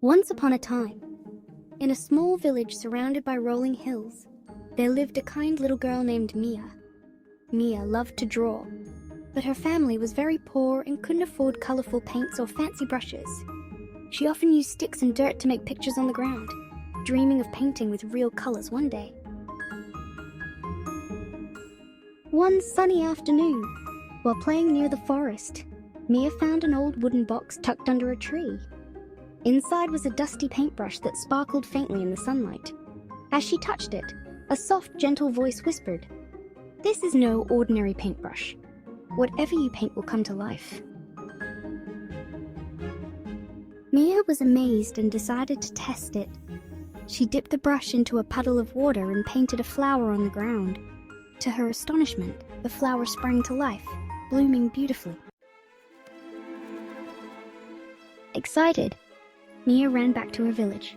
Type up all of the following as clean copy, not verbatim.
Once upon a time, in a small village surrounded by rolling hills, there lived a kind little girl named Mia. Mia loved to draw, but her family was very poor and couldn't afford colorful paints or fancy brushes. She often used sticks and dirt to make pictures on the ground, dreaming of painting with real colors one day. One sunny afternoon, while playing near the forest, Mia found an old wooden box tucked under a tree. Inside was a dusty paintbrush that sparkled faintly in the sunlight. As she touched it, a soft, gentle voice whispered, "This is no ordinary paintbrush. Whatever you paint will come to life." Mia was amazed and decided to test it. She dipped the brush into a puddle of water and painted a flower on the ground. To her astonishment, the flower sprang to life, blooming beautifully. Excited, Mia ran back to her village.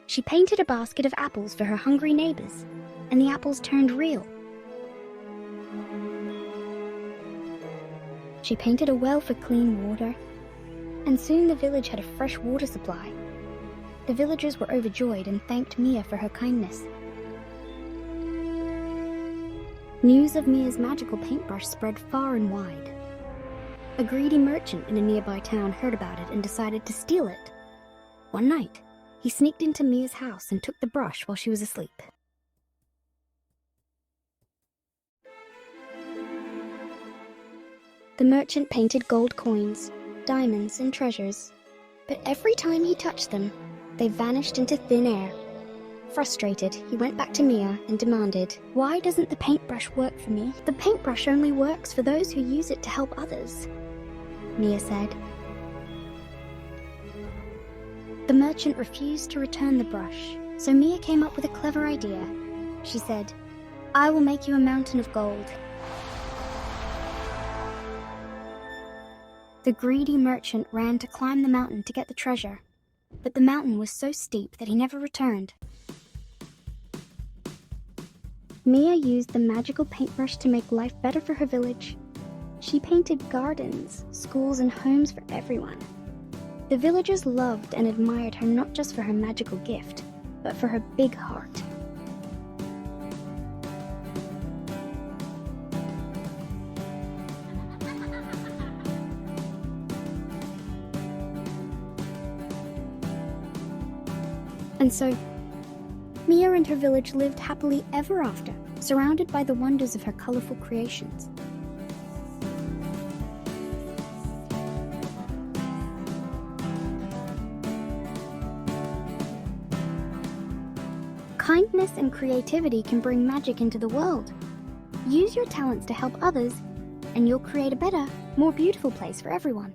She painted a basket of apples for her hungry neighbors, and the apples turned real. She painted a well for clean water, and soon the village had a fresh water supply. The villagers were overjoyed and thanked Mia for her kindness. News of Mia's magical paintbrush spread far and wide. A greedy merchant in a nearby town heard about it and decided to steal it. One night, he sneaked into Mia's house and took the brush while she was asleep. The merchant painted gold coins, diamonds, and treasures, but every time he touched them, they vanished into thin air. Frustrated, he went back to Mia and demanded, "Why doesn't the paintbrush work for me? The paintbrush only works for those who use it to help others," Mia said. The merchant refused to return the brush, so Mia came up with a clever idea. She said, "I will make you a mountain of gold." The greedy merchant ran to climb the mountain to get the treasure, but the mountain was so steep that he never returned. Mia used the magical paintbrush to make life better for her village. She painted gardens, schools, and homes for everyone. The villagers loved and admired her not just for her magical gift, but for her big heart. And so, Mia and her village lived happily ever after, surrounded by the wonders of her colorful creations. Kindness and creativity can bring magic into the world. Use your talents to help others, and you'll create a better, more beautiful place for everyone.